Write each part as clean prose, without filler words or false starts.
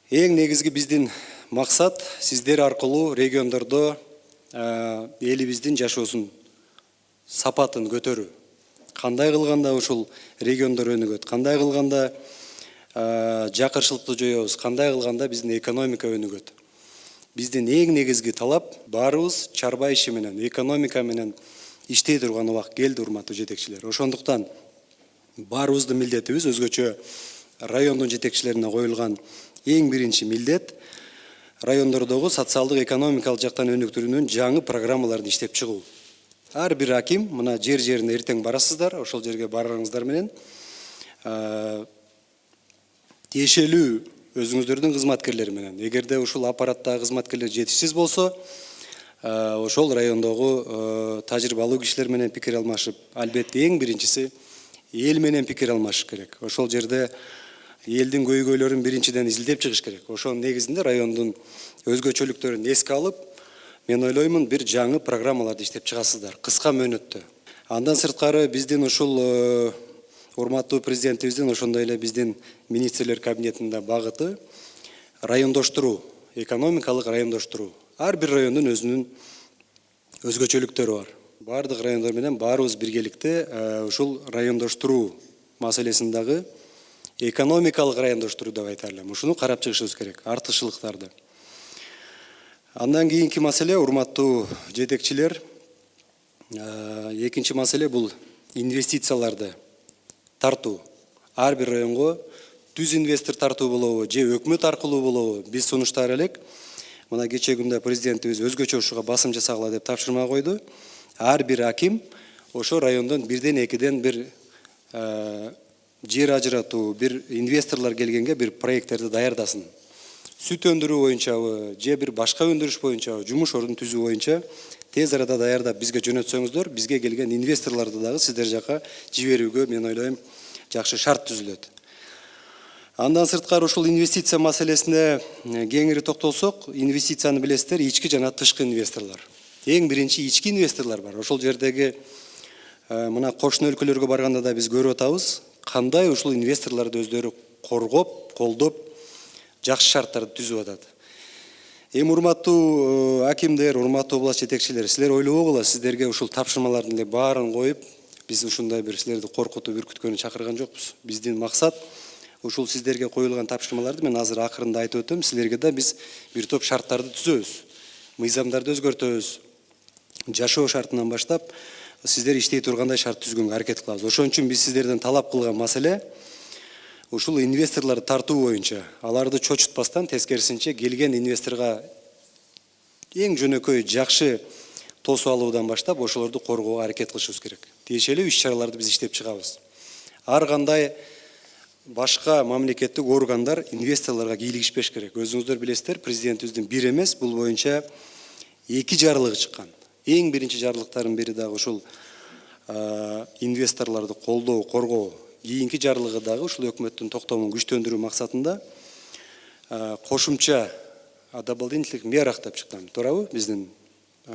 Эң негизги биздин максат сиздер аркылуу региондордо элибиздин жашоосун сапатын көтөрүү. Кандай кылганда ушул региондор өнүгөт, кандай кылганда жакырчылыкты жоёбуз, кандай кылганда биздин экономика өнүгөт. Биздин эң негизги талап баарыбыз чарба иши менен, экономика менен иштей турган убак келди, урматтуу жетекчилер. Ошондуктан баарыбыздын милдетибиз өзгөчө райондун жетекчилерине коюлган эң биринчи милдет райондордогу социалдык экономикалык жактан өнүктүрүүнүн жаңы программаларын иштеп чыгуу. Ар бир аким мына жерине эртең барасыздар, ошол жерге барарыңыздар менен тиешелүү өзүңүздөрдүн кызматкерлери менен, эгерде ушул аппараттагы кызматкерлер жетишсиз болсо, ошол райондогу тажрыйбалуу кишилер менен пикир алмашып, албетте эң биринчиси эл менен пикир алмашыш керек. Ошол жерде элдин көйгөйлөрүн биринчиден изилдеп чыгыш керек. Ошонун негизинде райондун өзгөчөлүктөрүн эске алып, мен ойлоймун бир жаңы программаларды иштеп чыгасыздар кыска мөөнөттө. Андан сырткары биздин ушул урматтуу президентибиздин, ошондой эле биздин министрлер кабинетинде багыты райондоштуруу, экономикалык райондоштуруу. Ар бир райондун өзүнүн өзгөчөлүктөрү бар. Бардык райондор менен баарыбыз биргеликте ушул райондоштуруу маселесин дагы экономикалык райондоштуруу деп айта элем. Ушуну карап чыгышыбыз керек, артыкчылыктарды. Андан кийинки маселе, урматтуу жетекчилер, экинчи маселе бул инвестицияларды тартуу. Ар бир районго түз инвестор тартуу болобу, же өкмөт аркылуу болобу, биз сунуштар элек. Мына кечээ күндө президентибиз өзгөчө ушуга басым жасагыла деп тапшырма койду. Ар бир аким ошо райондон бирден экиден бир жер ажыратуу, бир инвесторлор келгенге бир проекттерди даярдасын. Сүт өндүрүү боюнчабы, же бир башка өндүрүш боюнчабы, жумуш ордун түзүү боюнча тез арада даярдап бизге жөнөтсөңүздөр, бизге келген инвесторлорду дагы сиздер жака жиберүүгө мен ойлойм жакшы шарт түзүлөт. Андан сырткары ушул инвестиция маселесине кеңири токтолсок, инвестицияны билесиздер, ички жана тышкы инвесторлор. Эң биринчи ички инвесторлор бар. Ошол жердеги мына кошуна өлкөлөргө барганда да биз көрүп атабыз, кандай ушул инвесторлорду өздөрү коргоп, колдоп, жакшы шарттарды түзүп атат. Эми урматтуу акимдер, урматтуу область жетекчилери, силер ойлобогула, сиздерге ушул тапшырмалардын эле баарын коюп, биз ушундай бир силерди коркутуп, үркүткөнү чакырган жокпуз. Биздин максат ушул сиздерге коюлган тапшырмаларды мен азыр акырында айтып өтөм, силерге да биз бир топ шарттарды түзөбүз. Мыйзамдарды өзгөртөбүз. Жашоо шартынан баштап сиздер иштей тургандай шарт түзгөнгө аракет кылабыз. Ошон үчүн биз сиздерден талап кылган маселе ушул инвесторлорду тартуу боюнча, аларды чочутпастан, тескерисинче келген инвесторго эң жөнөкөй жакшы тосуп алуудан баштап ошолорду коргоого аракет кылышыбыз керек. Тиешелүү иш-чараларды биз иштеп чыгабыз. Ар кандай башка мамлекеттик органдар инвесторлорго кийлигишпеш керек. Өзүңүздөр билесиздер, президентибиздин бир эмес, бул боюнча 2 жарлыгы чыккан. Эң биринчи жарлыктардын бири дагы ушул инвесторлорду колдоо, коргоо. Кийинки жарлыгы дагы ушул өкмөттүн токтомун күчтөндүрүү максатында кошумча дополнительных мерах деп чыккан. Туурабы? Биздин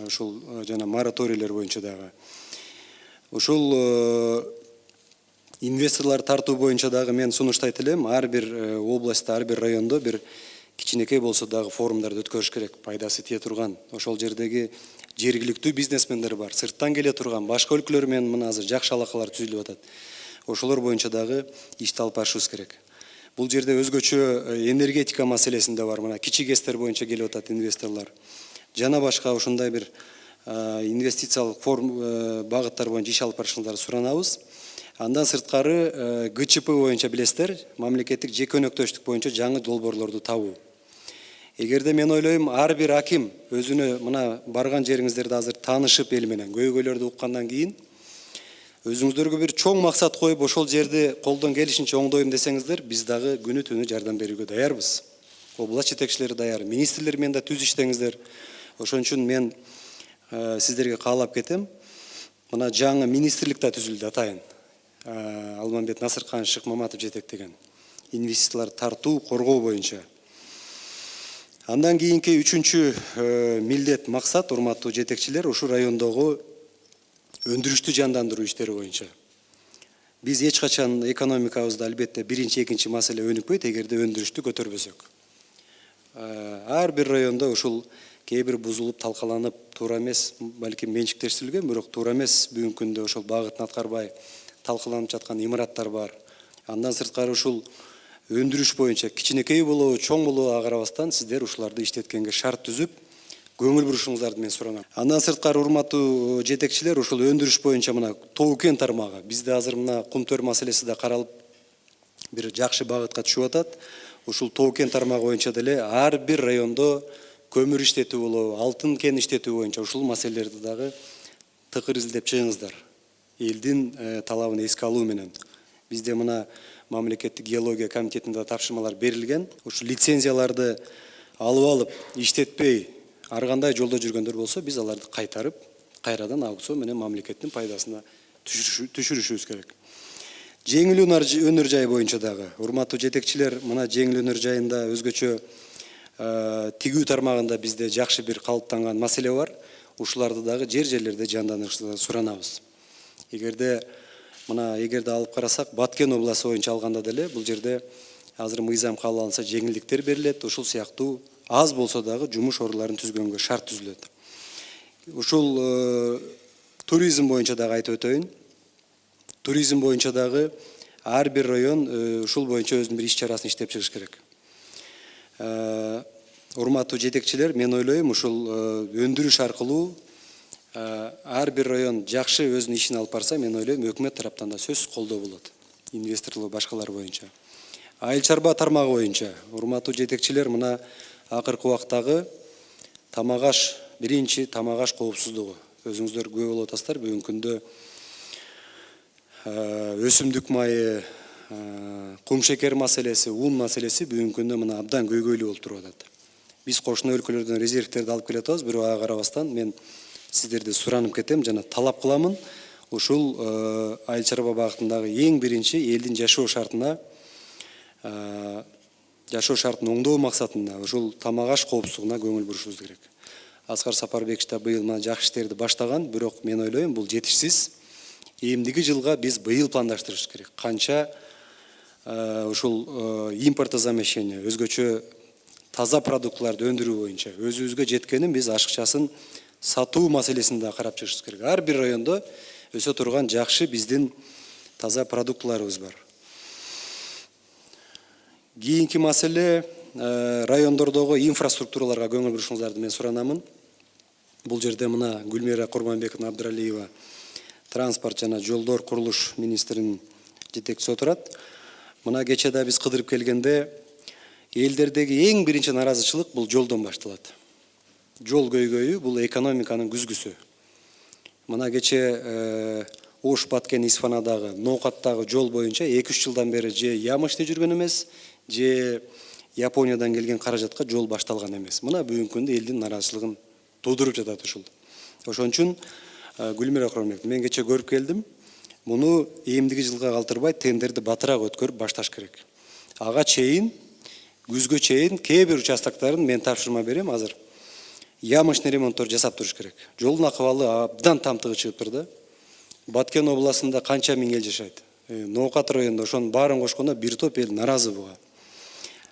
ушул жана мораторийлер боюнча дагы. Ушул инвесторлор тартуу боюнча дагы мен сунуштайт элем, ар бир областта, ар бир райондо бир кичинекей болсо дагы форумдарды өткөрүш керек, пайдасы тие турган. Ошол жердеги жергиликтүү бизнесмендер бар, сырттан келе турган, башка өлкөлөр менен мына азыр жакшы алакалар түзүлүп атат. Ошолор боюнча дагы ишти алып барышыбыз керек. Бул жерде өзгөчө энергетика маселесинде бар, мына кичи ГЭСтер боюнча келип атат инвесторлор. Жана башка ушундай бир инвестициялык багыттар боюнча иш алып барышыңыздарды суранабыз. Андан сырткары ГЧП боюнча билесиздер, мамлекеттик жеке өнөктөштүк боюнча жаңы долбоорлорду табуу. Эгерде мен ойлойм, ар бир аким өзүнө мына барган жериңиздерде азыр таанышып эл менен, көйгөйлөрдү уккандан кийин өзүңүздөргө бир чоң максат коюп, ошол жерди колдон келишинче оңдойм десеңиздер, биз дагы күнү түнү жардам берүүгө даярбыз. Область жетекчилери даяр, министрлер менен да түз иштеңиздер. Ошон үчүн мен сиздерге каалап кетем. Мына жаңы министрлик да түзүлдү атайын. Алмамбет Насыркан Шыкмаматов жетектеген. Инвестицияларды тартуу, коргоо боюнча. Андан кийинки үчүнчү милдет максат, урматтуу жетекчилер, ушул райондогу өндүрүштү жандандыруу иштери боюнча. Биз эч качан экономикабызда албетте биринчи, экинчи маселе өнүкпөйт, эгерде өндүрүштү көтөрбөсөк. ар бир райондо ушул кээ бир бузулуп талкаланып туура эмес, балким менчиктештирилген, бирок туура эмес бүгүнкү күндө ошол багытын аткарбай талкаланып жаткан имараттар бар. Андан сырткары ушул өндүрүш боюнча кичинекей болобу, чоң болобуга карабастан сиздер ушуларды иштеткенге шарт түзүп, көңүл бурушуңуздарды мен суранам. Андан сырткары урматтуу жетекчилер, ушул өндүрүш боюнча мына Тоо кен тармагы бизде азыр мына кум-төр маселеси да каралып бир жакшы багытка түшүп атат. Ушул Тоо кен тармагы боюнча деле ар бир райондо көмүр иштетүү болобу, алтын кен иштетүү боюнча ушул маселелерди дагы тыкыр изилдеп чыгыңыздар. Элдин талабын эске алуу менен. Бизде мына мамлекеттик геология комитетинде тапшырмалар берилген. Ушул лицензияларды алып иштетпей ар кандай жолдо жүргөндөр болсо, биз аларды кайтарып, кайрадан аукцион менен мамлекеттин пайдасына түшүрүшүбүз керек. Жеңил өнөр жай боюнча дагы урматтуу жетекчилер, мына жеңил өнөр жайында өзгөчө тигүү тармагында бизде жакшы бир калыптанган маселе бар. Ушуларды дагы жерлерде жандандырышыңызды суранабыз. Эгерде алып карасак, Баткен областы боюнча алганда деле бул жерде азыр мыйзам кабыл алынса жеңилдиктер берилет. Ушул сыяктуу аз болсо дагы жумуш оруналарын түзгөнгө шарт түзүлөт. Ушул туризм боюнча дагы айтып өтөйүн. Туризм боюнча дагы ар бир район ушул боюнча өзүнүн бир иш чарасын иштеп чыгыш керек. Урматтуу жетекчилер, мен ойлойм, ушул өндүрүш аркылуу ар бир район жакшы өзүнүн ишин алып барса, мен ойлойм, өкмөт тараптан да сөзсүз колдоо болот. Инвесторлор башкалар боюнча. Айыл чарба тармагы боюнча урматтуу жетекчилер, мына акыркы убактагы тамагаш, биринчи тамагаш коопсуздугу. Өзүңүздөр күбө болуп атасыздар, бүгүнкү күндө өсүмдүк майы, кум шекер маселеси, ун маселеси бүгүнкү күндө мына абдан көйгөйлүү болуп туруп атат. Биз кошуна өлкөлөрдөн резервтерди алып келатабыз, бирок ага карабастан мен сиздерди суранып кетем жана талап кыламын. Ушул айыл чарба багытындагы эң биринчи элдин жашоо шартын оңдоо максатында ушул тамагаш коопсуздугуна көңүл бурушубуз керек. Аскар Сапарбекович да быйыл мына жакшы иштерди баштаган, бирок мен ойлойм, бул жетишсиз. Эмдиги жылга биз быйыл пландаштырышыбыз керек. Канча ушул импортозамещение, өзгөчө таза продуктыларды өндүрүү боюнча өзүбүзгө жеткенин биз ашыкчасын сатуу маселесин да карап чыгышыбыз керек. Ар бир райондо өсө турган жакшы биздин таза продуктыларыбыз бар. Кийинки маселе райондордогу инфраструктураларга көңүл бурушуңуздарды мен суранамын. Бул жерде мына Гүлмира Курманбековна Абдралиева транспорт жана жолдор курулуш министринин жетекчиси отурат. Мына кече да биз кыдырып келгенде элдердеги эң биринчи наразычылык бул жолдон башталат. Жол көйгөйү бул экономиканын күзгүсү. Мына кече Ош Баткен Исфанадагы, Ноокаттагы жол боюнча 2-3 жылдан бери же ямышты жүргөн эмес, же Япониядан келген каражатка жол башталган эмес. Мына бүгүнкү күндө элдин наразычылыгын туудуруп жатат ушул. Ошон үчүн Гүлмира Курманбек, мен кече көрүп келдим. Муну эмдиги жылга калтырбай тендерди батыраак өткөрүп башташ керек. Ага чейин, күзгө чейин кээ бир участоктарын мен тапшырма берем азыр. Ямышный ремонттор жасап туруш керек. Жолдун акыбалы абдан тамтыгы чыгыптыр да. Баткен областында канча миң эл жашайт. Ноокат районунда ошонун баарын кошкондо бир топ эл наразы буга.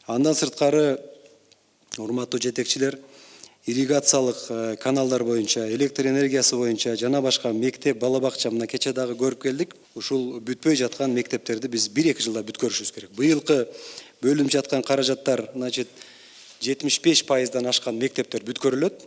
Андан сырткары урматтуу жетекчилер, ирригациялык каналдар боюнча, электр энергиясы боюнча жана башка мектеп, бала бакча мына кече дагы көрүп келдик. Ушул бүтпөй жаткан мектептерди биз 1-2 жылда бүткөрүшүбүз керек. Быйылкы бөлүнүп жаткан каражаттар, 75%дан ашкан мектептер бүткөрүлөт.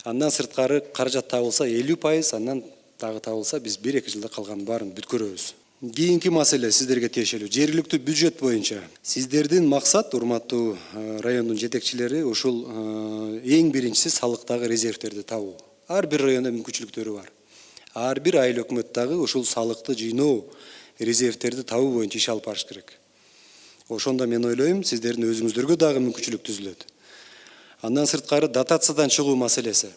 Андан сырткары каражат табылса 50%, андан дагы табылса биз 1-2 жылда калган баарын бүткөрөбүз. Кийинки маселе сиздерге тиешелүү жергиликтүү бюджет боюнча. Сиздердин максат, урматтуу райондун жетекчилери, ушул эң биринчиси салыктагы резервтерди табуу. Ар бир райондо мүмкүнчүлүктөрү бар. Ар бир айыл өкмөт дагы ушул салыкты жыйноо резервтерди табуу боюнча иш алып барыш керек. Ошондо мен ойлойм, сиздердин өзүңүздөргө дагы мүмкүнчүлүк түзүлөт. Андан сырткары дотациядан чыгуу маселеси.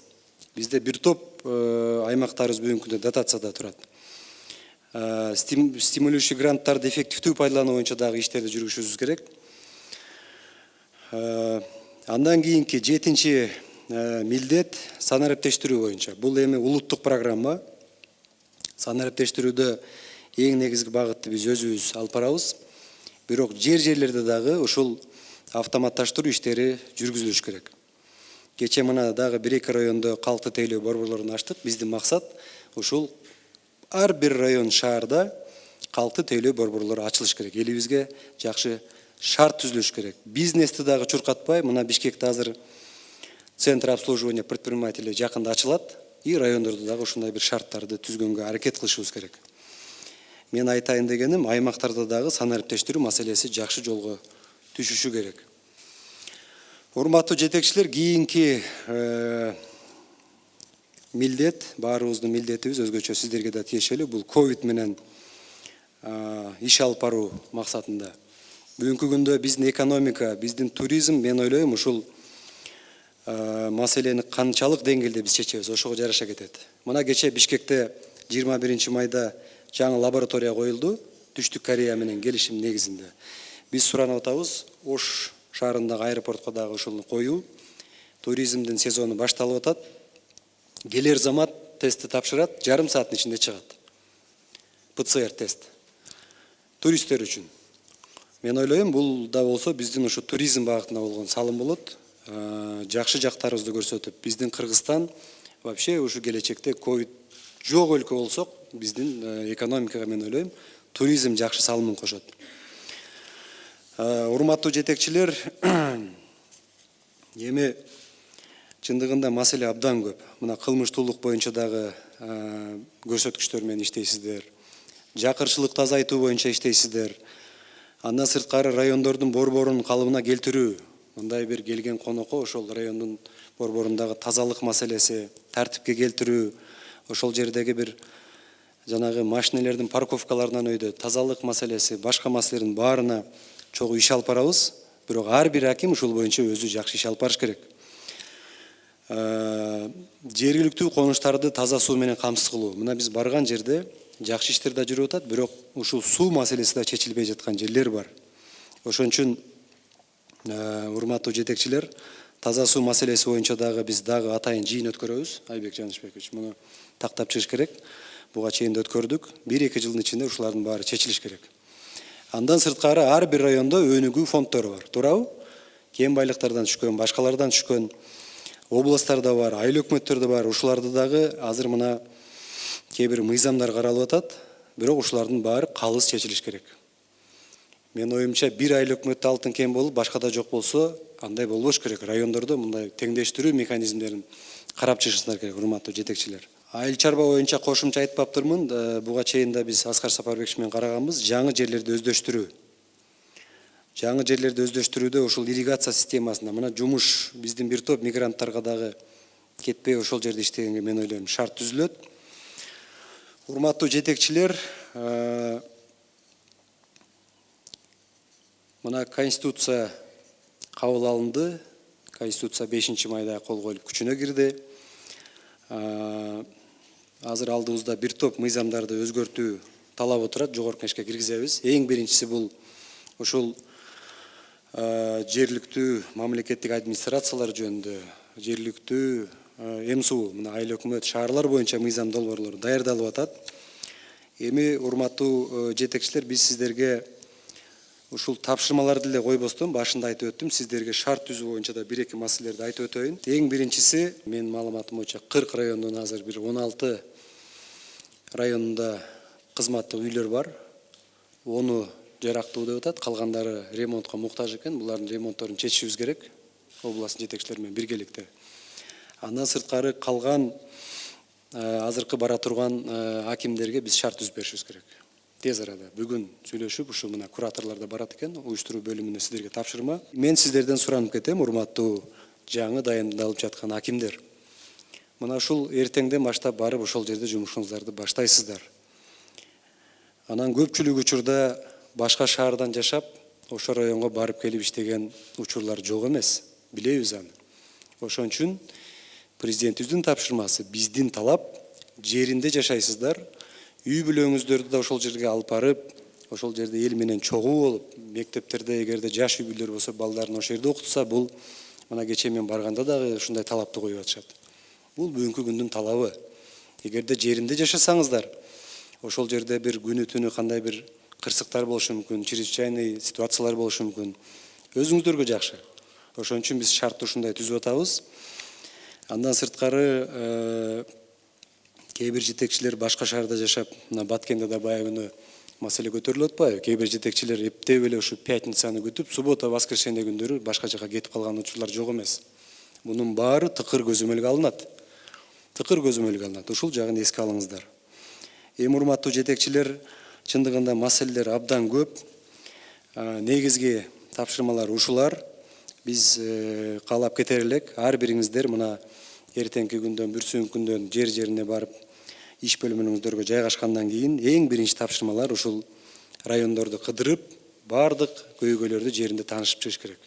Бизде бир топ аймактарыбыз бүгүнкү күндө дотацияда турат. Стимулирующий гранттарды эффективдүү пайдалануу боюнча дагы иштерди жүргүзүшүбүз керек. Андан кийинки 7-чи милдет санариптештирүү боюнча. Бул эми улуттук программа. Санариптештирүүдө эң негизги багытты биз өзүбүз алып барабыз. Бирок жерлерде дагы ушул автоматташтыруу иштери жүргүзүлүш керек. Кече мына дагы 1-2 райондо калкты тейлөө борборлорун ачтык. Биздин максат ушул ар бир район шаарда калкты тейлөө борборлору ачылыш керек. Элибизге жакшы шарт түзүлүш керек. Бизнести дагы чуркатпай, мына Бишкекте азыр центр обслуживания предпринимателей жакында ачылат. И райондордо дагы ушундай бир шарттарды түзгөнгө аракет кылышыбыз керек. Мен айтайын дегеним, аймактарда дагы санариптештирүү маселеси жакшы жолго түшүшү керек. Урматтуу жетекчилер, кийинки милдет, баарыбыздын милдетибиз өзгөчө сиздерге да тиешелүү, бул ковид менен иш алып баруу максатында. Бүгүнкү күндө биздин экономика, биздин туризм, мен ойлойм, ушул маселени канчалык деңгээлде биз чечебиз, ошого жараша кетет. Мына кече Бишкекте 21 майда жаңы лаборатория коюлду, Түштүк Корея менен келишим негизинде. Биз суранып атабыз, Ош шаарындагы аэропортко дагы ушуну коюу. Туризмдин сезону башталып атат. Келер замат тестти тапшырат, жарым сааттын ичинде чыгат. ПЦР тест. Туристтер үчүн. Мен ойлойм, бул да болсо биздин ушу туризм багытына болгон салым болот. Жакшы жактарыбызды көрсөтүп, биздин Кыргызстан вообще ушу келечекте ковид жок өлкө болсок, биздин экономикага мен ойлойм, туризм жакшы салымын кошот. Урматтуу жетекчилер, эми чындыгында маселе абдан көп. Мына кылмыштуулук боюнча дагы көрсөткүчтөр менен иштейсиздер. Жакырчылыкты азайтуу боюнча иштейсиздер. Андан сырткары райондордун борборун калыбына келтирүү. Мындай бир келген конокко ошол райондун борборундагы тазалык маселеси, тартипке келтирүү, ошол жердеги бир жанагы машинелердин парковкаларынан өйдө тазалык маселеси, башка маселелердин баарына чогуу иш алып барабыз. Бирок ар бир аким ушул боюнча өзү жакшы иш алып барыш керек. Жергиликтүү конуштарды таза суу менен камсыз кылуу. Мына биз барган жерде жакшы иштер да жүрүп атат, бирок ушул суу маселеси да чечилбей жаткан жерлер бар. Ошон үчүн урматтуу жетекчилер, таза суу маселеси боюнча дагы биз дагы атайын жыйын өткөрөбүз. Айбек Жанышбекович, муну тактап чыгыш керек. Буга чейин да өткөрдүк. 1-2 жылдын ичинде ушулардын баары чечилиш керек. Андан сырткары ар бир райондо өнүгүү фонддору бар. Туурабы? Кен байлыктардан түшкөн, башкалардан түшкөн областтарда бар, айыл өкмөттөрдө бар. Ушуларды дагы азыр мына кээ бир мыйзамдар каралып атат, бирок ушулардын баары калыс чечилиш керек. Мен оюмча, бир айыл өкмөттө алтын кен болуп, башкада жок болсо, андай болбош керек. Райондордо мындай теңдештирүү механизмдерин карап чыгышыңыздар керек, урматтуу жетекчилер. Айыл чарба боюнча кошумча айтпаптырмын. Буга чейин да биз Аскар Сапарбекович менен караганбыз. Жаңы жерлерди өздөштүрүү. Жаңы жерлерди өздөштүрүүдө ушул ирригация системасында мына жумуш биздин бир топ мигранттарга дагы кетпей ошол жерде иштегенге мен ойлойм шарт түзүлөт. Урматтуу жетекчилер, мына Конституция кабыл алынды. Конституция 5 майда кол коюлуп күчүнө кирди. Азыр алдыбызда бир топ мыйзамдарды өзгөртүү талабы турат, жогорку кеңешке киргизебиз. Эң биринчиси бул ушул жергиликтүү мамлекеттик администрациялар жөнүндө, жергиликтүү МСУ, мына айыл өкмөт, шаарлар боюнча мыйзам долбоорлору даярдалып атат. Эми урматтуу жетекчилер, биз сиздерге ушул тапшырмаларды эле койбостон башында айтып өттүм, сиздерге шарт түзүү боюнча да 1-2 маселелерди айтып өтөйүн. Эң биринчиси, менин маалыматым боюнча 40 райондон азыр бир 16 районунда кызматтык үйлөр бар. Оны жарактуу деп атат, калгандары ремонтко муктаж экен. Булардын ремонтторун чечишибиз керек. Областын жетекчилери менен биргеликте. Андан сырткары калган азыркы бара турган акимдерге биз шарт түзүп беришибиз керек. Тез арада бүгүн сүйлөшүп, ушу мына кураторлор да барат экен, уюштуруу бөлүмүнө сиздерге тапшырма. Мен сиздерден суранып кетем, урматтуу жаңы дайындалып жаткан акимдер. Мына ушул эртеңден баштап барып ошол жерде жумушуңуздарды баштайсыздар. Анан көпчүлүк учурда башка шаардан жашап, ошол районго барып келип иштеген учурлар жок эмес. Билебиз аны. Ошон үчүн президентибиздин тапшырмасы, биздин талап, жеринде жашайсыздар. Үй бүлөңүздөрдү да ошол жерге алып барып, ошол жерде эл менен чогуу болуп, мектептерде эгерде жаш үй бүлөлөр болсо, балдарын ошол жерде окутса, бул мына кече мен барганда дагы ушундай талапты коюп атышат. Бул бүгүнкү күндүн талабы. Эгерде жеринде жашасаңыздар, ошол жерде бир күнү түнү кандай бир кырсыктар болушу мүмкүн, чрезвычайный ситуациялар болушу мүмкүн. өзүңүздөргө жакшы. Ошон үчүн биз шартты ушундай түзүп атабыз. Андан сырткары кээ бир жетекчилер башка шаарда жашап, мына Баткенде да баягы күнү маселе көтөрүлүп атпайбы? Кээ бир жетекчилер эптеп эле ушу пятницаны күтүп, суббота, воскресенье күндөрү башка жака кетип калган учурлар жок эмес. Мунун баары тыкыр көзөмөлгө алынат. Тыкыр көзөмөлгө алынат. Ушул жагын эске алыңыздар. Эми урматтуу жетекчилер, чындыгында маселелер абдан көп. Негизги тапшырмалар ушулар. Биз каалап кетер элек, ар бириңиздер мына эртеңки күндөн, бүрсүнкү күндөн жер-жерине барып, иш бөлүмүңүздөргө жайгашкандан кийин эң биринчи тапшырмалар ушул райондорду кыдырып, бардык көйгөйлөрдү жеринде таанышып чыгыш керек.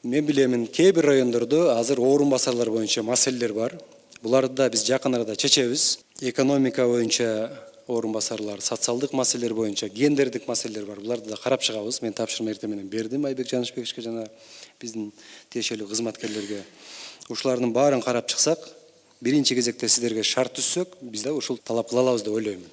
Мен билемин, кээ бир райондордо азыр орун басарлар боюнча маселелер бар. Буларды да биз жакын арада чечебиз. Экономика боюнча орун басарлар, социалдык маселелер боюнча, гендердик маселелер бар. Буларды да карап чыгабыз. Мен тапшырма эртең менен бердим Айбек Жанышбековичке жана биздин тиешелүү кызматкерлерге. Ушулардын баарын карап чыксак, биринчи кезекте сиздерге шарт түзсөк, биз да ушул талап кыла алабыз деп ойлойм.